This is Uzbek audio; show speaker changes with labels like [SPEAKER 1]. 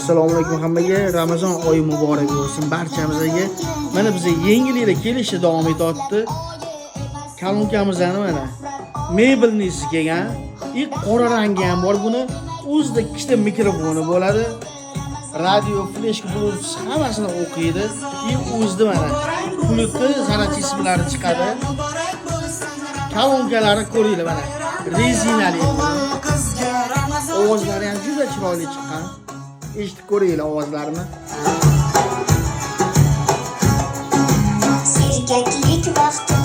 [SPEAKER 1] Assalomu alaykum hammaga. Ramazon oyi muborak bo'lsin barchamizga. Mana bizga yengillikda kelishi davom etyapti. Kalonkamizani mana mebelnisi kelgan. Qora rangi ham bor. Buni o'zida ikkita mikrofoni bo'ladi. Radio, fleshka, bluetooth hammasini o'qiydi. O'zida mana Bluetooth zarachli ismlari chiqadi. Kalonkalari ko'ringlar mana. Rezinali. Ovozlari ham juda chiroyli chiqqan. Eshitib ko'ringlar ovozlarini.
[SPEAKER 2] Sergaklik vaqti